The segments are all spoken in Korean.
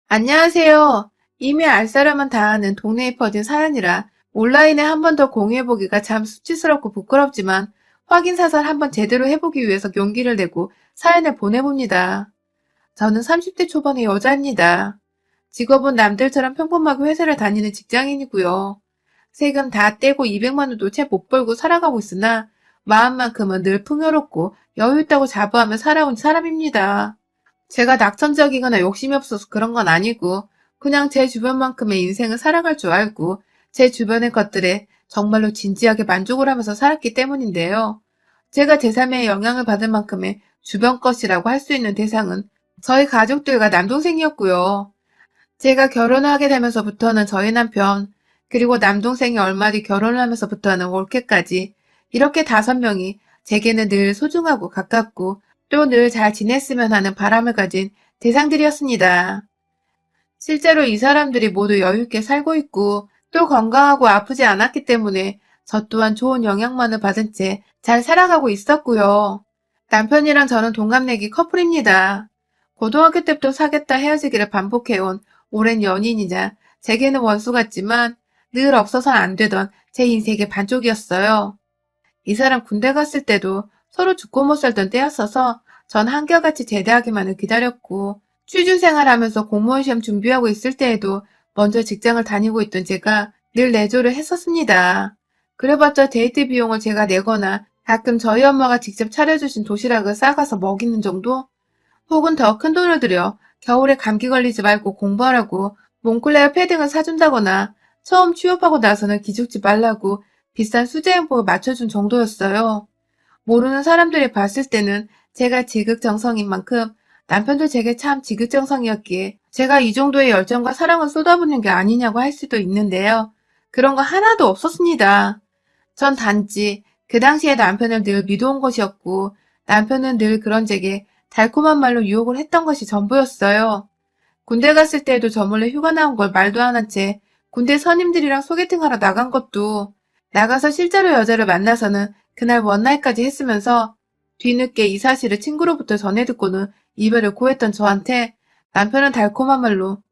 안녕하세요. 이미 알 사람은 다 아는 동네에 퍼진 사연이라 온라인에 한 번 더 공유해보기가 참 수치스럽고 부끄럽지만 확인 사살 한번 제대로 해보기 위해서 용기를 내고 사연을 보내봅니다. 저는 30대 초반의 여자입니다. 직업은 남들처럼 평범하게 회사를 다니는 직장인이고요. 세금 다 떼고 200만 원도 채 못 벌고 살아가고 있으나 마음만큼은 늘 풍요롭고 여유 있다고 자부하며 살아온 사람입니다. 제가 낙천적이거나 욕심이 없어서 그런 건 아니고 그냥 제 주변만큼의 인생을 살아갈 줄 알고 제 주변의 것들에 정말로 진지하게 만족을 하면서 살았기 때문인데요. 제가 제3의 영향을 받을 만큼의 주변 것이라고 할 수 있는 대상은 저희 가족들과 남동생이었고요. 제가 결혼을 하게 되면서부터는 저희 남편, 그리고 남동생이 얼마 뒤 결혼을 하면서부터는 올케까지 이렇게 5명이 제게는 늘 소중하고 가깝고 또 늘 잘 지냈으면 하는 바람을 가진 대상들이었습니다. 실제로 이 사람들이 모두 여유있게 살고 있고 또 건강하고 아프지 않았기 때문에 저 또한 좋은 영향만을 받은 채 잘 살아가고 있었고요. 남편이랑 저는 동갑내기 커플입니다. 고등학교 때부터 사귀었다 헤어지기를 반복해온 오랜 연인이자 제게는 원수 같지만 늘 없어서는 안 되던 제 인생의 반쪽이었어요. 이 사람 군대 갔을 때도 서로 죽고 못 살던 때였어서 전 한결같이 제대하기만을 기다렸고 취준생활하면서 공무원 시험 준비하고 있을 때에도 먼저 직장을 다니고 있던 제가 늘 내조를 했었습니다. 그래봤자 데이트 비용을 제가 내거나 가끔 저희 엄마가 직접 차려주신 도시락을 싸가서 먹이는 정도? 혹은 더 큰 돈을 들여 겨울에 감기 걸리지 말고 공부하라고 몽클레어 패딩을 사준다거나 처음 취업하고 나서는 기죽지 말라고 비싼 수제행복을 맞춰준 정도였어요. 모르는 사람들이 봤을 때는 제가 지극정성인 만큼 남편도 제게 참 지극정성이었기에 제가 이 정도의 열정과 사랑을 쏟아붓는 게 아니냐고 할 수도 있는데요. 그런 거 하나도 없었습니다. 전 단지 그 당시에 남편을 늘 믿어온 것이었고 남편은 늘 그런 제게 달콤한 말로 유혹을 했던 것이 전부였어요. 군대 갔을 때에도 저 몰래 휴가 나온 걸 말도 안 한 채 군대 선임들이랑 소개팅하러 나간 것도 나가서 실제로 여자를 만나서는 그날 원나잇까지 했으면서 뒤늦게 이 사실을 친구로부터 전해 듣고는 이별을 고했던 저한테 남편은 달콤한 말로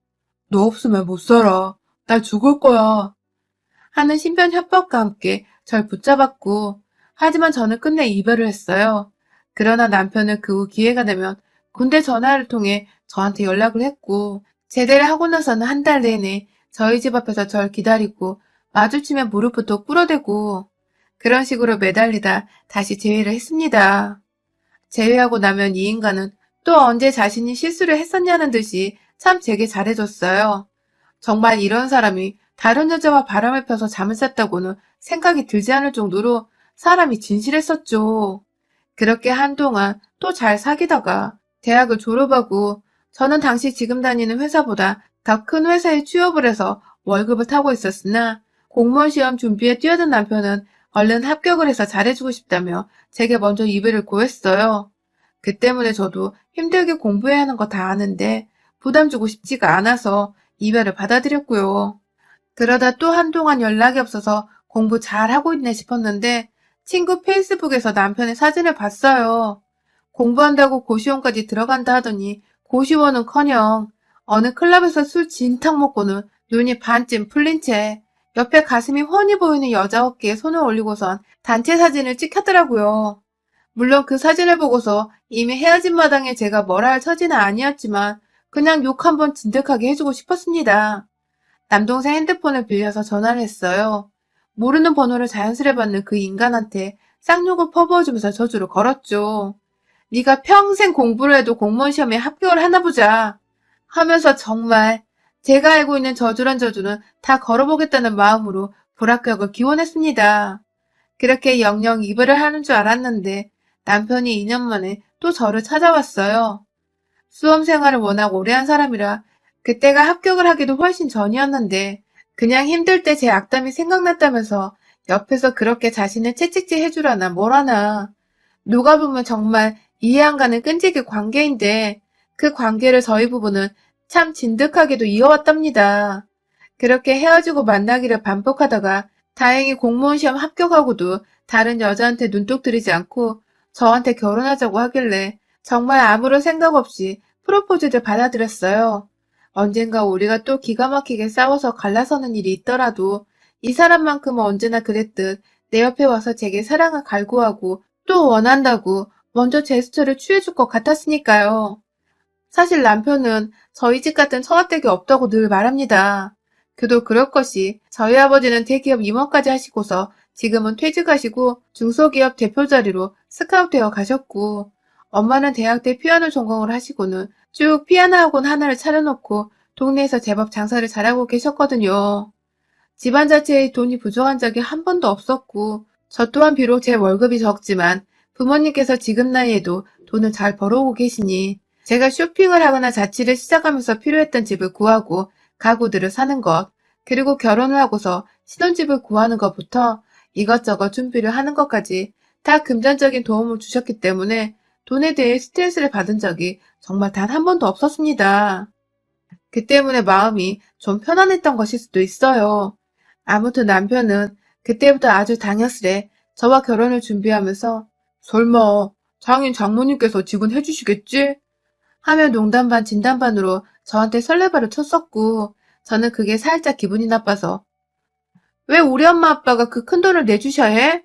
너 없으면 못 살아. 날 죽을 거야. 하는 신변 협박과 함께 절 붙잡았고 하지만 저는 끝내 이별을 했어요. 그러나 남편은 그 후 기회가 되면 군대 전화를 통해 저한테 연락을 했고 제대를 하고 나서는 한 달 내내 저희 집 앞에서 절 기다리고 마주치면 무릎부터 꿇어대고 그런 식으로 매달리다 다시 제외를 했습니다. 제외하고 나면 이 인간은 또 언제 자신이 실수를 했었냐는 듯이 참 제게 잘해줬어요. 정말 이런 사람이 다른 여자와 바람을 펴서 잠을 잤다고는 생각이 들지 않을 정도로 사람이 진실했었죠. 그렇게 한동안 또 잘 사귀다가 대학을 졸업하고 저는 당시 지금 다니는 회사보다 더 큰 회사에 취업을 해서 월급을 타고 있었으나 공무원 시험 준비에 뛰어든 남편은 얼른 합격을 해서 잘해주고 싶다며 제게 먼저 이별을 고했어요. 그 때문에 저도 힘들게 공부해야 하는 거 다 아는데 부담 주고 싶지가 않아서 이별을 받아들였고요. 그러다 또 한동안 연락이 없어서 공부 잘하고 있네 싶었는데 친구 페이스북에서 남편의 사진을 봤어요. 공부한다고 고시원까지 들어간다 하더니 고시원은커녕 어느 클럽에서 술 진탕 먹고는 눈이 반쯤 풀린 채 옆에 가슴이 훤히 보이는 여자 어깨에 손을 올리고선 단체 사진을 찍혔더라고요. 물론 그 사진을 보고서 이미 헤어진 마당에 제가 뭐라 할 처지는 아니었지만 그냥 욕 한번 진득하게 해주고 싶었습니다. 남동생 핸드폰을 빌려서 전화를 했어요. 모르는 번호를 자연스레 받는 그 인간한테 쌍욕을 퍼부어주면서 저주를 걸었죠. 네가 평생 공부를 해도 공무원 시험에 합격을 하나 보자 하면서 정말 제가 알고 있는 저주란 저주는 다 걸어보겠다는 마음으로 불합격을 기원했습니다. 그렇게 영영 이별을 하는 줄 알았는데 남편이 2년 만에 또 저를 찾아왔어요. 수험 생활을 워낙 오래 한 사람이라 그때가 합격을 하기도 훨씬 전이었는데 그냥 힘들 때 제 악담이 생각났다면서 옆에서 그렇게 자신을 채찍질 해주라나 뭐라나. 누가 보면 정말 이해 안 가는 끈질긴 관계인데 그 관계를 저희 부부는 참 진득하게도 이어왔답니다. 그렇게 헤어지고 만나기를 반복하다가 다행히 공무원 시험 합격하고도 다른 여자한테 눈독 들이지 않고 저한테 결혼하자고 하길래 정말 아무런 생각 없이 프로포즈를 받아들였어요. 언젠가 우리가 또 기가 막히게 싸워서 갈라서는 일이 있더라도 이 사람만큼은 언제나 그랬듯 내 옆에 와서 제게 사랑을 갈구하고 또 원한다고 먼저 제스처를 취해줄 것 같았으니까요. 사실 남편은 저희 집 같은 처가댁이 없다고 늘 말합니다. 그도 그럴 것이 저희 아버지는 대기업 임원까지 하시고서 지금은 퇴직하시고 중소기업 대표 자리로 스카우트되어 가셨고 엄마는 대학 때 피아노 전공을 하시고는 쭉 피아노 학원 하나를 차려놓고 동네에서 제법 장사를 잘하고 계셨거든요. 집안 자체에 돈이 부족한 적이 한 번도 없었고 저 또한 비록 제 월급이 적지만 부모님께서 지금 나이에도 돈을 잘 벌어오고 계시니 제가 쇼핑을 하거나 자취를 시작하면서 필요했던 집을 구하고 가구들을 사는 것, 그리고 결혼을 하고서 신혼집을 구하는 것부터 이것저것 준비를 하는 것까지 다 금전적인 도움을 주셨기 때문에 돈에 대해 스트레스를 받은 적이 정말 단 한 번도 없었습니다. 그 때문에 마음이 좀 편안했던 것일 수도 있어요. 아무튼 남편은 그때부터 아주 당연스레 저와 결혼을 준비하면서 설마 장인 장모님께서 지분해 주시겠지? 하며 농담 반 진담 반으로 저한테 설레발을 쳤었고 저는 그게 살짝 기분이 나빠서 왜 우리 엄마 아빠가 그 큰 돈을 내주셔야 해?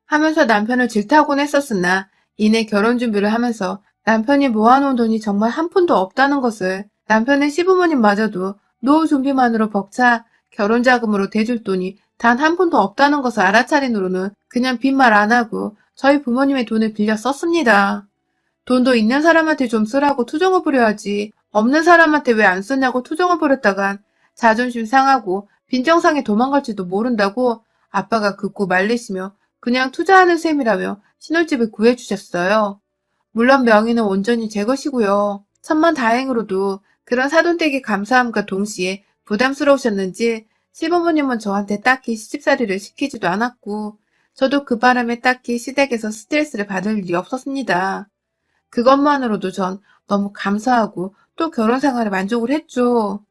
하면서 남편을 질타하곤 했었으나 이내 결혼 준비를 하면서 남편이 모아놓은 돈이 정말 한 푼도 없다는 것을 남편의 시부모님마저도 노후 준비만으로 벅차 결혼 자금으로 대줄 돈이 단 한 푼도 없다는 것을 알아차린 후로는 그냥 빈말 안 하고 저희 부모님의 돈을 빌려 썼습니다. 돈도 있는 사람한테 좀 쓰라고 투정을 부려야지 없는 사람한테 왜 안 쓰냐고 투정을 부렸다간 자존심 상하고 빈정상에 도망갈지도 모른다고 아빠가 긋고 말리시며 그냥 투자하는 셈이라며 신혼집을 구해주셨어요. 물론 명의는 온전히 제 것이고요. 천만다행으로도 그런 사돈댁의 감사함과 동시에 부담스러우셨는지 시부모님은 저한테 딱히 시집살이를 시키지도 않았고 저도 그 바람에 딱히 시댁에서 스트레스를 받을 일이 없었습니다. 그것만으로도 전 너무 감사하고 또 결혼 생활에 만족을 했죠.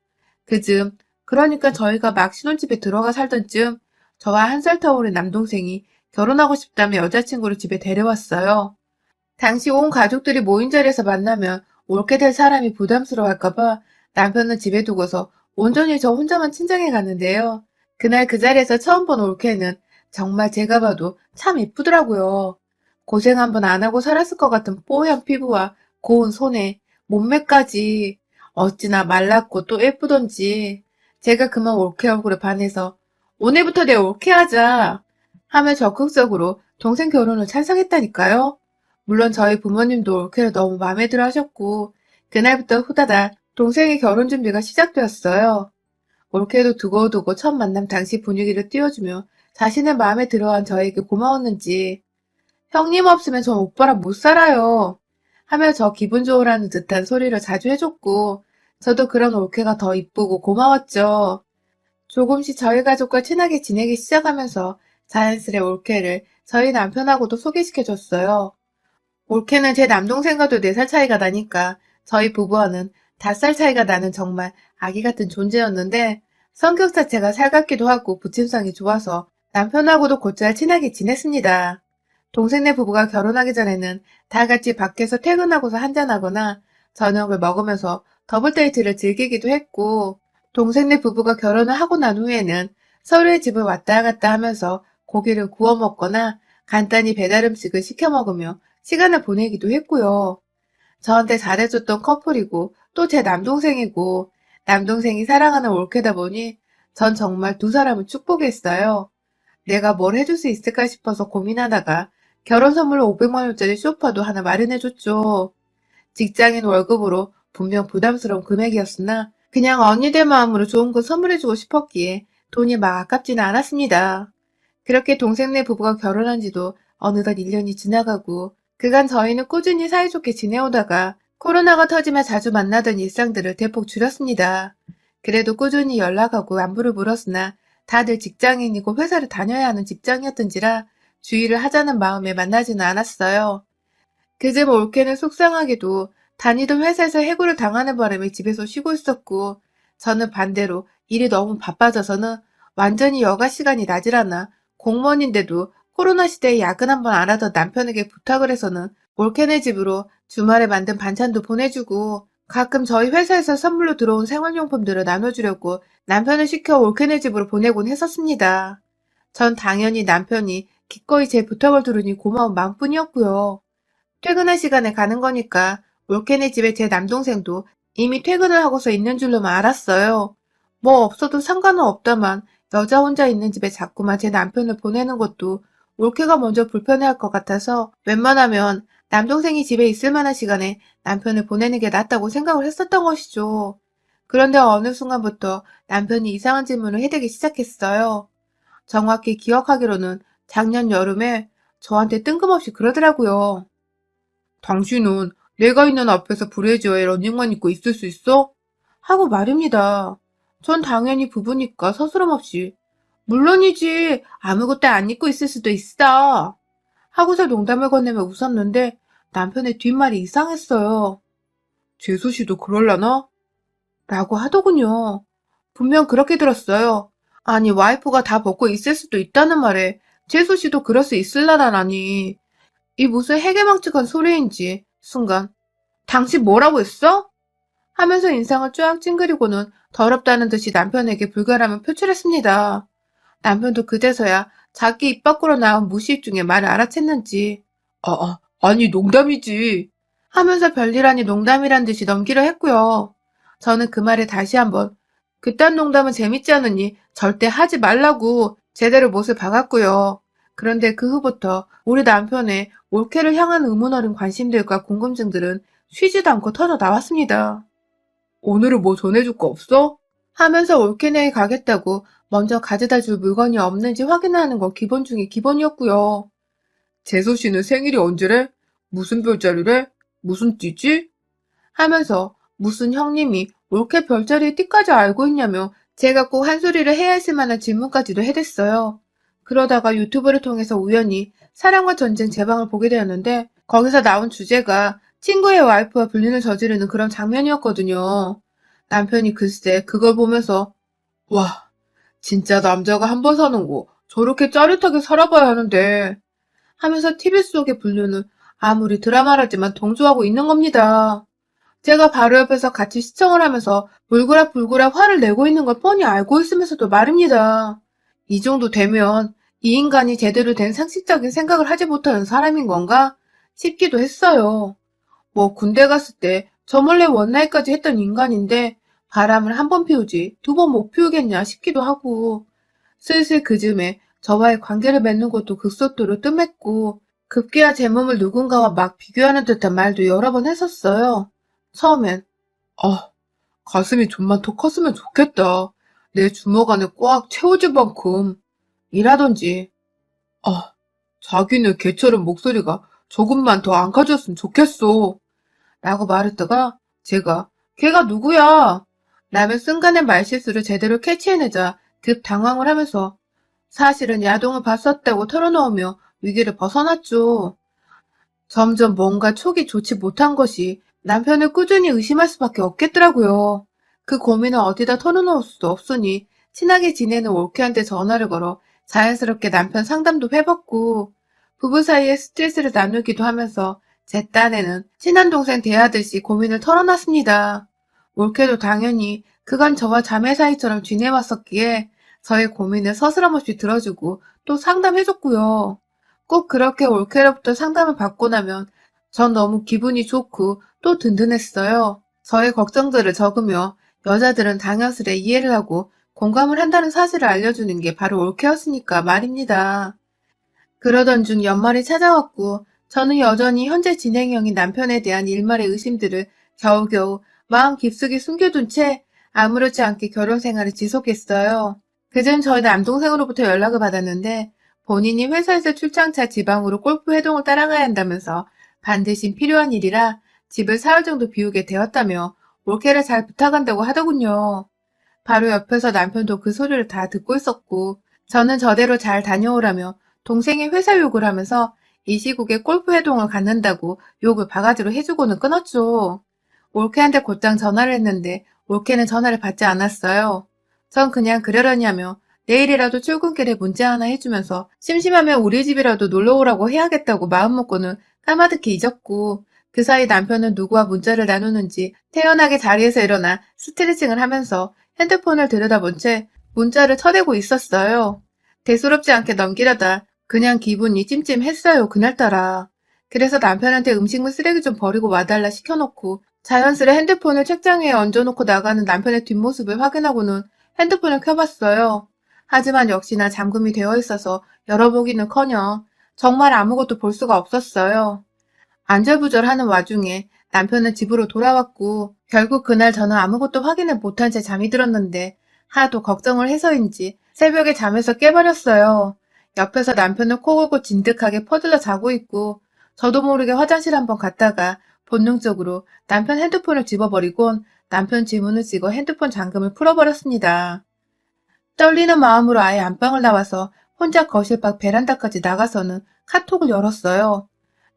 그즈음, 그러니까 저희가 막 신혼집에 들어가 살던 쯤 저와 한 살 터울의 남동생이 결혼하고 싶다며 여자친구를 집에 데려왔어요. 당시 온 가족들이 모인 자리에서 만나면 옳게 될 사람이 부담스러워할까봐 남편은 집에 두고서 온전히 저 혼자만 친정에 갔는데요. 그날 그 자리에서 처음 본 올케는 정말 제가 봐도 참 이쁘더라고요. 고생 한번 안 하고 살았을 것 같은 뽀얀 피부와 고운 손에 몸매까지 어찌나 말랐고 또 예쁘던지 제가 그만 올케 얼굴에 반해서 오늘부터 내 올케 하자 하며 적극적으로 동생 결혼을 찬성했다니까요. 물론 저희 부모님도 올케를 너무 마음에 들어 하셨고 그날부터 후다닥 동생의 결혼 준비가 시작되었어요. 올케도 두고두고 첫 만남 당시 분위기를 띄워주며 자신의 마음에 들어한 저에게 고마웠는지 형님 없으면 전 오빠랑 못 살아요 하며 저 기분 좋으라는 듯한 소리를 자주 해줬고 저도 그런 올케가 더 이쁘고 고마웠죠. 조금씩 저희 가족과 친하게 지내기 시작하면서 자연스레 올케를 저희 남편하고도 소개시켜줬어요. 올케는 제 남동생과도 4살 차이가 나니까 저희 부부와는 5살 차이가 나는 정말 아기 같은 존재였는데 성격 자체가 살갑기도 하고 부침성이 좋아서 남편하고도 곧잘 친하게 지냈습니다. 동생네 부부가 결혼하기 전에는 다 같이 밖에서 퇴근하고서 한잔하거나 저녁을 먹으면서 더블 데이트를 즐기기도 했고 동생네 부부가 결혼을 하고 난 후에는 서로의 집을 왔다 갔다 하면서 고기를 구워 먹거나 간단히 배달 음식을 시켜 먹으며 시간을 보내기도 했고요. 저한테 잘해줬던 커플이고 또 제 남동생이고 남동생이 사랑하는 올케다 보니 전 정말 두 사람을 축복했어요. 내가 뭘 해줄 수 있을까 싶어서 고민하다가 결혼 선물로 500만 원짜리 소파도 하나 마련해줬죠. 직장인 월급으로 분명 부담스러운 금액이었으나 그냥 언니들 마음으로 좋은 거 선물해주고 싶었기에 돈이 막 아깝지는 않았습니다. 그렇게 동생네 부부가 결혼한 지도 어느덧 1년이 지나가고 그간 저희는 꾸준히 사이좋게 지내오다가 코로나가 터지며 자주 만나던 일상들을 대폭 줄였습니다. 그래도 꾸준히 연락하고 안부를 물었으나 다들 직장인이고 회사를 다녀야 하는 직장이었던지라 주의를 하자는 마음에 만나지는 않았어요. 그즈음 올케는 속상하게도 다니던 회사에서 해고를 당하는 바람에 집에서 쉬고 있었고 저는 반대로 일이 너무 바빠져서는 완전히 여가 시간이 나질 않아 공무원인데도 코로나 시대에 야근 한번 안 하던 남편에게 부탁을 해서는 올케네 집으로 주말에 만든 반찬도 보내주고 가끔 저희 회사에서 선물로 들어온 생활용품들을 나눠주려고 남편을 시켜 올케네 집으로 보내곤 했었습니다. 전 당연히 남편이 기꺼이 제 부탁을 들으니 고마운 마음뿐이었고요. 퇴근할 시간에 가는 거니까 올케네 집에 제 남동생도 이미 퇴근을 하고서 있는 줄로만 알았어요. 뭐 없어도 상관은 없다만 여자 혼자 있는 집에 자꾸만 제 남편을 보내는 것도 올케가 먼저 불편해할 것 같아서 웬만하면 남동생이 집에 있을 만한 시간에 남편을 보내는 게 낫다고 생각을 했었던 것이죠. 그런데 어느 순간부터 남편이 이상한 질문을 해대기 시작했어요. 정확히 기억하기로는 작년 여름에 저한테 뜬금없이 그러더라고요. 당신은 내가 있는 앞에서 브래지어에 러닝만 입고 있을 수 있어? 하고 말입니다. 전 당연히 부부니까 서스럼없이 물론이지 아무것도 안 입고 있을 수도 있어. 하고서 농담을 건네며 웃었는데 남편의 뒷말이 이상했어요. 재수 씨도 그럴라나? 라고 하더군요. 분명 그렇게 들었어요. 아니 와이프가 다 벗고 있을 수도 있다는 말에 재수 씨도 그럴 수 있을라나니 이 무슨 해괴망측한 소리인지 순간 당신 뭐라고 했어? 하면서 인상을 쫙 찡그리고는 더럽다는 듯이 남편에게 불결함을 표출했습니다. 남편도 그제서야 자기 입 밖으로 나온 무시입 중에 말을 알아챘는지 아니 농담이지 하면서 별일 아닌 농담이란 듯이 넘기려 했고요. 저는 그 말에 다시 한번 그딴 농담은 재밌지 않으니 절대 하지 말라고 제대로 못을 박았고요. 그런데 그 후부터 우리 남편의 올케를 향한 의문 어린 관심들과 궁금증들은 쉬지도 않고 터져 나왔습니다. 오늘은 뭐 전해줄 거 없어? 하면서 올케네에 가겠다고 먼저 가져다 줄 물건이 없는지 확인하는 건 기본 중에 기본이었고요. 재수 씨는 생일이 언제래? 무슨 별자리래? 무슨 띠지? 하면서 무슨 형님이 올케 별자리의 띠까지 알고 있냐며 제가 꼭 한 소리를 해야 했을 만한 질문까지도 해댔어요. 그러다가 유튜브를 통해서 우연히 사랑과 전쟁 제방을 보게 되었는데 거기서 나온 주제가 친구의 와이프와 불륜을 저지르는 그런 장면이었거든요. 남편이 글쎄 그걸 보면서 와 진짜 남자가 한 번 사는 거 저렇게 짜릿하게 살아봐야 하는데 하면서 TV 속의 불륜을 아무리 드라마라지만 동조하고 있는 겁니다. 제가 바로 옆에서 같이 시청을 하면서 불그락불그락 화를 내고 있는 걸 뻔히 알고 있으면서도 말입니다. 이 정도 되면 이 인간이 제대로 된 상식적인 생각을 하지 못하는 사람인 건가 싶기도 했어요. 뭐 군대 갔을 때 저 몰래 원나잇까지 했던 인간인데 바람을 한 번 피우지 두 번 못 피우겠냐 싶기도 하고 슬슬 그쯤에 저와의 관계를 맺는 것도 극소토로 뜸했고 급기야 제 몸을 누군가와 막 비교하는 듯한 말도 여러 번 했었어요. 처음엔 가슴이 좀만 더 컸으면 좋겠다. 내 주먹 안에 꽉 채워질 만큼 이라던지 자기는 걔처럼 목소리가 조금만 더 안 커졌으면 좋겠어. 라고 말했다가 제가 걔가 누구야? 라며 순간의 말실수를 제대로 캐치해내자 급 당황을 하면서 사실은 야동을 봤었다고 털어놓으며 위기를 벗어났죠. 점점 뭔가 촉이 좋지 못한 것이 남편을 꾸준히 의심할 수밖에 없겠더라고요. 그 고민을 어디다 털어놓을 수도 없으니 친하게 지내는 올케한테 전화를 걸어 자연스럽게 남편 상담도 해봤고 부부 사이에 스트레스를 나누기도 하면서 제 딴에는 친한 동생 대하듯이 고민을 털어놨습니다. 올케도 당연히 그간 저와 자매 사이처럼 지내왔었기에 저의 고민을 서스럼없이 들어주고 또 상담해줬고요. 꼭 그렇게 올케로부터 상담을 받고 나면 전 너무 기분이 좋고 또 든든했어요. 저의 걱정들을 적으며 여자들은 당연스레 이해를 하고 공감을 한다는 사실을 알려주는 게 바로 올케였으니까 말입니다. 그러던 중 연말이 찾아왔고 저는 여전히 현재 진행형인 남편에 대한 일말의 의심들을 겨우겨우 마음 깊숙이 숨겨둔 채 아무렇지 않게 결혼 생활을 지속했어요. 그전 저희 남동생으로부터 연락을 받았는데 본인이 회사에서 출장차 지방으로 골프 회동을 따라가야 한다면서 반드시 필요한 일이라 집을 사흘 정도 비우게 되었다며 올케를 잘 부탁한다고 하더군요. 바로 옆에서 남편도 그 소리를 다 듣고 있었고 저는 저대로 잘 다녀오라며 동생의 회사 욕을 하면서 이 시국에 골프 회동을 갖는다고 욕을 바가지로 해주고는 끊었죠. 올케한테 곧장 전화를 했는데 올케는 전화를 받지 않았어요. 전 그냥 그러려니 하며 내일이라도 출근길에 문자 하나 해주면서 심심하면 우리 집이라도 놀러오라고 해야겠다고 마음먹고는 까마득히 잊었고 그 사이 남편은 누구와 문자를 나누는지 태연하게 자리에서 일어나 스트레칭을 하면서 핸드폰을 들여다본 채 문자를 쳐대고 있었어요. 대수롭지 않게 넘기려다 그냥 기분이 찜찜했어요, 그날따라. 그래서 남편한테 음식물 쓰레기 좀 버리고 와달라 시켜놓고 자연스레 핸드폰을 책장 위에 얹어놓고 나가는 남편의 뒷모습을 확인하고는 핸드폰을 켜봤어요. 하지만 역시나 잠금이 되어 있어서 열어보기는커녕 정말 아무것도 볼 수가 없었어요. 안절부절하는 와중에 남편은 집으로 돌아왔고 결국 그날 저는 아무것도 확인을 못한 채 잠이 들었는데 하도 걱정을 해서인지 새벽에 잠에서 깨버렸어요. 옆에서 남편은 코 골고 진득하게 퍼들러 자고 있고 저도 모르게 화장실 한번 갔다가 본능적으로 남편 핸드폰을 집어버리곤 남편 지문을 찍어 핸드폰 잠금을 풀어버렸습니다. 떨리는 마음으로 아예 안방을 나와서 혼자 거실 밖 베란다까지 나가서는 카톡을 열었어요.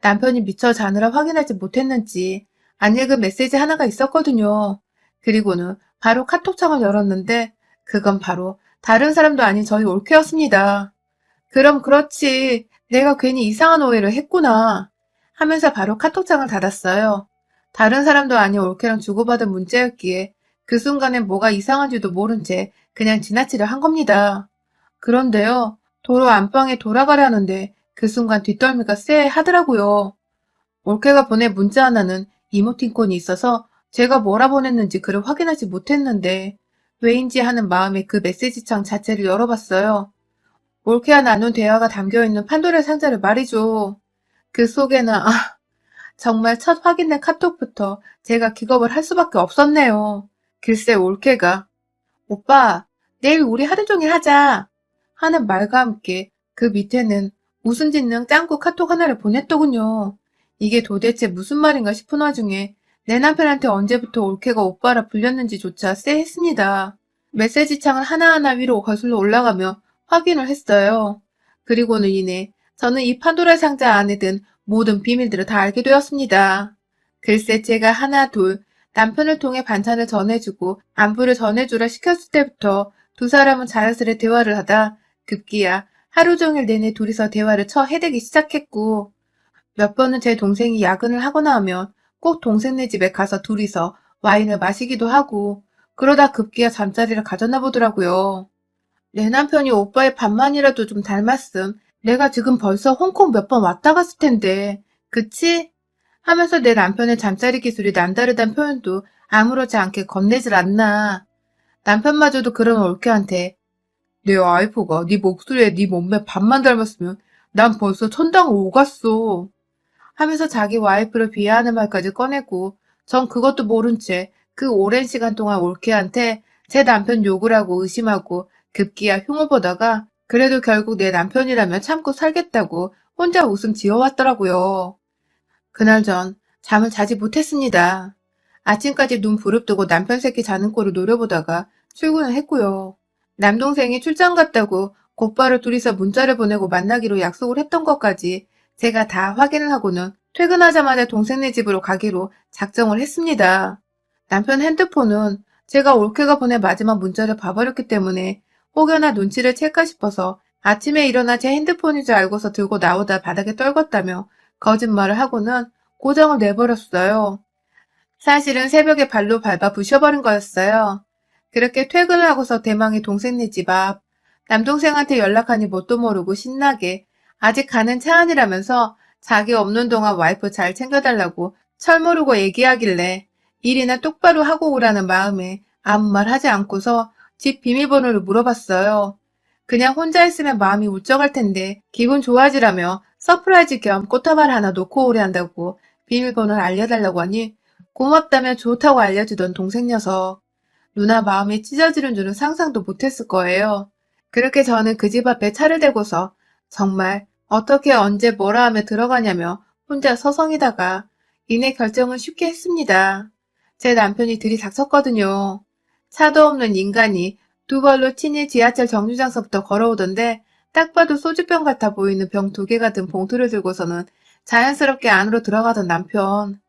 남편이 미처 자느라 확인하지 못했는지 안 읽은 메시지 하나가 있었거든요. 그리고는 바로 카톡창을 열었는데 그건 바로 다른 사람도 아닌 저희 올케였습니다. 그럼 그렇지. 내가 괜히 이상한 오해를 했구나. 하면서 바로 카톡창을 닫았어요. 다른 사람도 아닌 올케랑 주고받은 문자였기에 그 순간엔 뭐가 이상한지도 모른 채 그냥 지나치려 한 겁니다. 그런데요. 도로 안방에 돌아가려는데 그 순간 뒷덜미가 쎄하더라고요. 올케가 보낸 문자 하나는 이모티콘이 있어서 제가 뭐라 보냈는지 글을 확인하지 못했는데 왜인지 하는 마음에 그 메시지창 자체를 열어봤어요. 올케와 나눈 대화가 담겨있는 판도라의 상자를 말이죠. 그 속에는 정말 첫 확인된 카톡부터 제가 기겁을 할 수밖에 없었네요. 글쎄 올케가 오빠 내일 우리 하루 종일 하자 하는 말과 함께 그 밑에는 웃음 짓는 짱구 카톡 하나를 보냈더군요. 이게 도대체 무슨 말인가 싶은 와중에 내 남편한테 언제부터 올케가 오빠라 불렸는지조차 쎄했습니다. 메시지 창을 하나하나 위로 거슬러 올라가며 확인을 했어요. 그리고는 이내 저는 이 판도라 상자 안에 든 모든 비밀들을 다 알게 되었습니다. 글쎄 제가 하나 둘 남편을 통해 반찬을 전해주고 안부를 전해주라 시켰을 때부터 두 사람은 자연스레 대화를 하다 급기야 하루 종일 내내 둘이서 대화를 해대기 시작했고 몇 번은 제 동생이 야근을 하거나 하면 꼭 동생네 집에 가서 둘이서 와인을 마시기도 하고 그러다 급기야 잠자리를 가졌나 보더라고요. 내 남편이 오빠의 반만이라도 좀 닮았음. 내가 지금 벌써 홍콩 몇 번 왔다 갔을 텐데. 그치? 하면서 내 남편의 잠자리 기술이 남다르단 표현도 아무렇지 않게 건네질 않나. 남편마저도 그런 올케한테 내 와이프가 네 목소리에 네 몸매 반만 닮았으면 난 벌써 천당을 오갔어. 하면서 자기 와이프를 비하하는 말까지 꺼내고 전 그것도 모른 채 그 오랜 시간 동안 올케한테 제 남편 욕을 하고 의심하고 급기야 흉을 보다가 그래도 결국 내 남편이라면 참고 살겠다고 혼자 웃음 지어왔더라고요. 그날 전 잠을 자지 못했습니다. 아침까지 눈 부릅뜨고 남편 새끼 자는 꼴을 노려보다가 출근을 했고요. 남동생이 출장 갔다고 곧바로 둘이서 문자를 보내고 만나기로 약속을 했던 것까지 제가 다 확인을 하고는 퇴근하자마자 동생네 집으로 가기로 작정을 했습니다. 남편 핸드폰은 제가 올케가 보낸 마지막 문자를 봐버렸기 때문에 혹여나 눈치를 챌까 싶어서 아침에 일어나 제 핸드폰인 줄 알고서 들고 나오다 바닥에 떨궜다며 거짓말을 하고는 고정을 내버렸어요. 사실은 새벽에 발로 밟아 부셔버린 거였어요. 그렇게 퇴근을 하고서 대망의 동생네 집 앞. 남동생한테 연락하니 뭣도 모르고 신나게 아직 가는 차 안이라면서 자기 없는 동안 와이프 잘 챙겨달라고 철모르고 얘기하길래 일이나 똑바로 하고 오라는 마음에 아무 말 하지 않고서 집 비밀번호를 물어봤어요. 그냥 혼자 있으면 마음이 울적할 텐데 기분 좋아지라며 서프라이즈 겸 꽃다발 하나 놓고 오래 한다고 비밀번호를 알려달라고 하니 고맙다며 좋다고 알려주던 동생 녀석. 누나 마음이 찢어지는 줄은 상상도 못했을 거예요. 그렇게 저는 그 집 앞에 차를 대고서 정말 어떻게 언제 뭐라 하며 들어가냐며 혼자 서성이다가 이내 결정을 쉽게 했습니다. 제 남편이 들이닥쳤거든요. 차도 없는 인간이 두 발로 친히 지하철 정류장서부터 걸어오던데 딱 봐도 소주병 같아 보이는 병 2개가 든 봉투를 들고서는 자연스럽게 안으로 들어가던 남편.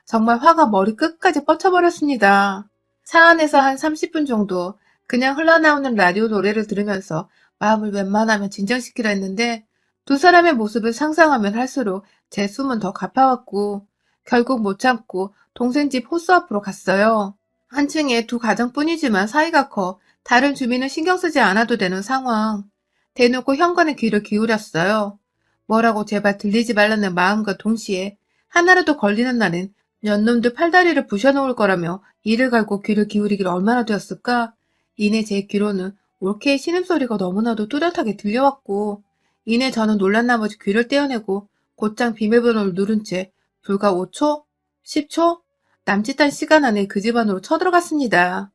정말 화가 머리 끝까지 뻗쳐버렸습니다. 차 안에서 한 30분 정도 그냥 흘러나오는 라디오 노래를 들으면서 마음을 웬만하면 진정시키려 했는데 두 사람의 모습을 상상하면 할수록 제 숨은 더 가파왔고 결국 못 참고 동생 집 호수 앞으로 갔어요. 한 층에 두 가정뿐이지만 사이가 커 다른 주민은 신경 쓰지 않아도 되는 상황. 대놓고 현관에 귀를 기울였어요. 뭐라고 제발 들리지 말라는 마음과 동시에 하나라도 걸리는 날엔 년놈들 팔다리를 부셔놓을 거라며 이를 갈고 귀를 기울이길 얼마나 되었을까? 이내 제 귀로는 올케의 신음소리가 너무나도 뚜렷하게 들려왔고 이내 저는 놀란 나머지 귀를 떼어내고 곧장 비밀번호를 누른 채 불과 5초? 10초? 남짓한 시간 안에 그 집 안으로 쳐들어갔습니다.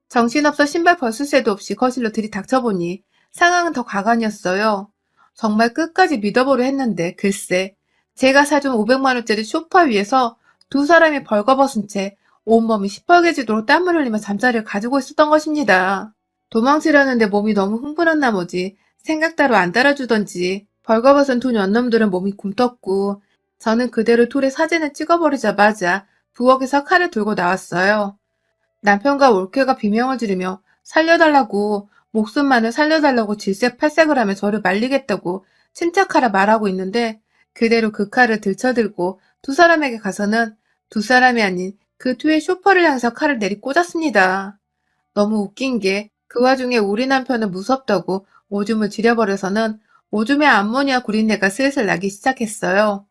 정신없어 신발 벗을 새도 없이 거실로 들이닥쳐보니 상황은 더 가관이었어요. 정말 끝까지 믿어보려 했는데 글쎄 제가 사준 500만 원짜리 소파 위에서 두 사람이 벌거벗은 채 온몸이 시뻘개지도록 땀을 흘리며 잠자리를 가지고 있었던 것입니다. 도망치려는데 몸이 너무 흥분한 나머지 생각 따로 안 따라주던지 벌거벗은 두 년놈들은 몸이 굼떴고 저는 그대로 둘의 사진을 찍어버리자마자 부엌에서 칼을 들고 나왔어요. 남편과 올케가 비명을 지르며 살려달라고 목숨만을 살려달라고 질색팔색을 하며 저를 말리겠다고 침착하라 말하고 있는데 그대로 그 칼을 들쳐들고 두 사람에게 가서는 두 사람이 아닌 그 뒤에 쇼퍼를 향해서 칼을 내리 꽂았습니다. 너무 웃긴 게 그 와중에 우리 남편은 무섭다고 오줌을 지려버려서는 오줌의 암모니아 구린내가 슬슬 나기 시작했어요.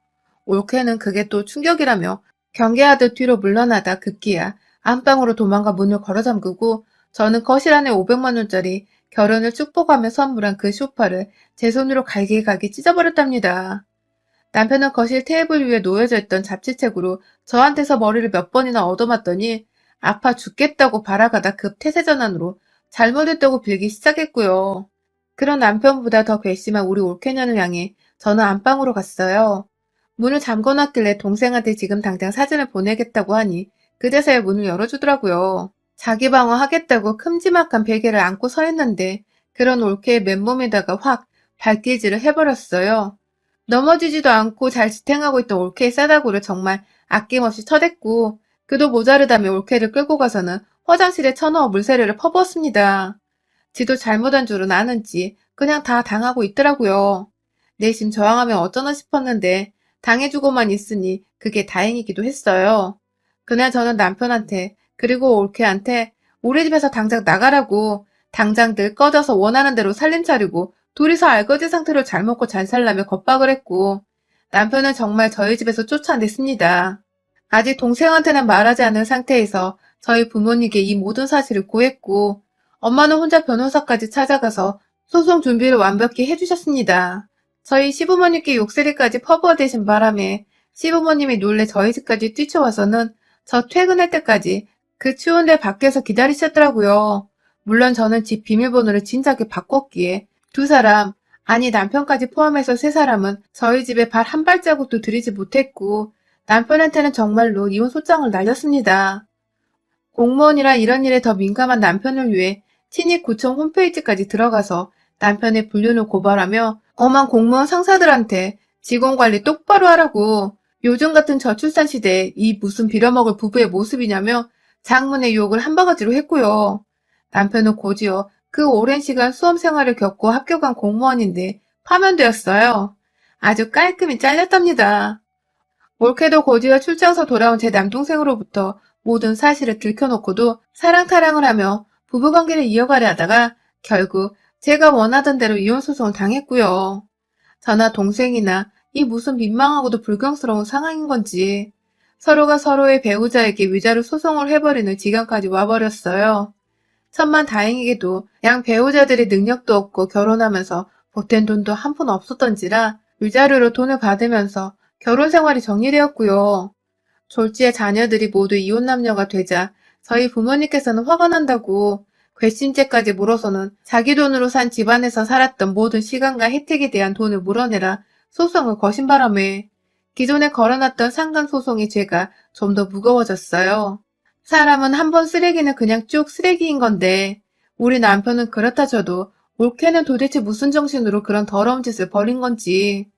올케는 그게 또 충격이라며 경계하듯 뒤로 물러나다 급기야 안방으로 도망가 문을 걸어 잠그고 저는 거실 안에 500만 원짜리 결혼을 축복하며 선물한 그 소파를 제 손으로 갈기갈기 찢어버렸답니다. 남편은 거실 테이블 위에 놓여져 있던 잡지책으로 저한테서 머리를 몇 번이나 얻어맞더니 아파 죽겠다고 발아가다 급 태세전환으로 잘못했다고 빌기 시작했고요. 그런 남편보다 더 괘씸한 우리 올케년을 향해 저는 안방으로 갔어요. 문을 잠궈놨길래 동생한테 지금 당장 사진을 보내겠다고 하니 그제서야 문을 열어주더라고요. 자기 방어하겠다고 큼지막한 베개를 안고 서 있는데 그런 올케의 맨몸에다가 확 발길질을 해버렸어요. 넘어지지도 않고 잘 지탱하고 있던 올케의 싸다구를 정말 아낌없이 쳐댔고 그도 모자르다며 올케를 끌고 가서는 화장실에 쳐넣어 물세례를 퍼부었습니다. 지도 잘못한 줄은 아는지 그냥 다 당하고 있더라고요. 내심 저항하면 어쩌나 싶었는데 당해주고만 있으니 그게 다행이기도 했어요. 그날 저는 남편한테 그리고 올케한테 우리 집에서 당장 나가라고 당장들 꺼져서 원하는 대로 살림 차리고 둘이서 알거지 상태로 잘 먹고 잘 살라며 겁박을 했고 남편은 정말 저희 집에서 쫓아냈습니다. 아직 동생한테는 말하지 않은 상태에서 저희 부모님께 이 모든 사실을 고했고 엄마는 혼자 변호사까지 찾아가서 소송 준비를 완벽히 해주셨습니다. 저희 시부모님께 욕설이까지 퍼부어대신 바람에 시부모님이 놀래 저희 집까지 뛰쳐와서는 저 퇴근할 때까지 그 추운데 밖에서 기다리셨더라고요. 물론 저는 집 비밀번호를 진작에 바꿨기에 두 사람, 아니 남편까지 포함해서 세 사람은 저희 집에 발 한 발자국도 들이지 못했고 남편한테는 정말로 이혼 소장을 날렸습니다. 공무원이라 이런 일에 더 민감한 남편을 위해 친익구청 홈페이지까지 들어가서 남편의 불륜을 고발하며 엄한 공무원 상사들한테 직원관리 똑바로 하라고 요즘 같은 저출산 시대에 이 무슨 빌어먹을 부부의 모습이냐며 장문의 유혹을 한 바가지로 했고요. 남편은 곧이어 그 오랜 시간 수험 생활을 겪고 합격한 공무원인데 파면되었어요. 아주 깔끔히 잘렸답니다. 올케도 곧이어 출장서 돌아온 제 남동생으로부터 모든 사실을 들켜놓고도 사랑타랑을 하며 부부관계를 이어가려 하다가 결국 제가 원하던 대로 이혼소송을 당했고요. 저나 동생이나 이 무슨 민망하고도 불경스러운 상황인 건지 서로가 서로의 배우자에게 위자료 소송을 해버리는 지경까지 와버렸어요. 천만 다행이게도 양 배우자들이 능력도 없고 결혼하면서 보탠 돈도 한 푼 없었던지라 위자료로 돈을 받으면서 결혼 생활이 정리되었고요. 졸지에 자녀들이 모두 이혼 남녀가 되자 저희 부모님께서는 화가 난다고 괘씸죄까지 물어서는 자기 돈으로 산 집안에서 살았던 모든 시간과 혜택에 대한 돈을 물어내라 소송을 거신 바람에 기존에 걸어놨던 상간소송의 죄가 좀 더 무거워졌어요. 사람은 한 번 쓰레기는 그냥 쭉 쓰레기인 건데 우리 남편은 그렇다 쳐도 올케는 도대체 무슨 정신으로 그런 더러운 짓을 벌인 건지.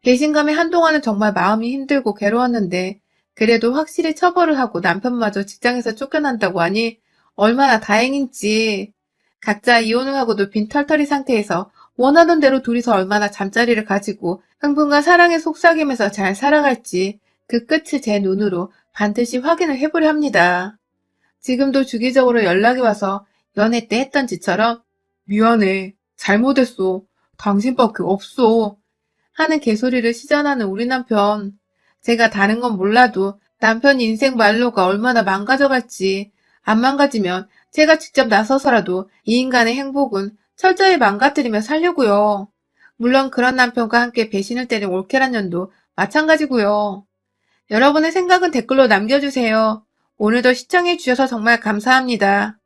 배신감에 한동안은 정말 마음이 힘들고 괴로웠는데 그래도 확실히 처벌을 하고 남편마저 직장에서 쫓겨난다고 하니 얼마나 다행인지. 각자 이혼을 하고도 빈털터리 상태에서 원하던 대로 둘이서 얼마나 잠자리를 가지고 흥분과 사랑에 속삭이면서 잘 살아갈지 그 끝을 제 눈으로 반드시 확인을 해보려 합니다. 지금도 주기적으로 연락이 와서 연애 때 했던 짓처럼 미안해, 잘못했어, 당신밖에 없어 하는 개소리를 시전하는 우리 남편. 제가 다른 건 몰라도 남편 인생 말로가 얼마나 망가져갈지, 안 망가지면 제가 직접 나서서라도 이 인간의 행복은 철저히 망가뜨리며 살려고요. 물론 그런 남편과 함께 배신을 때린 올케란 년도 마찬가지고요. 여러분의 생각은 댓글로 남겨주세요. 오늘도 시청해주셔서 정말 감사합니다.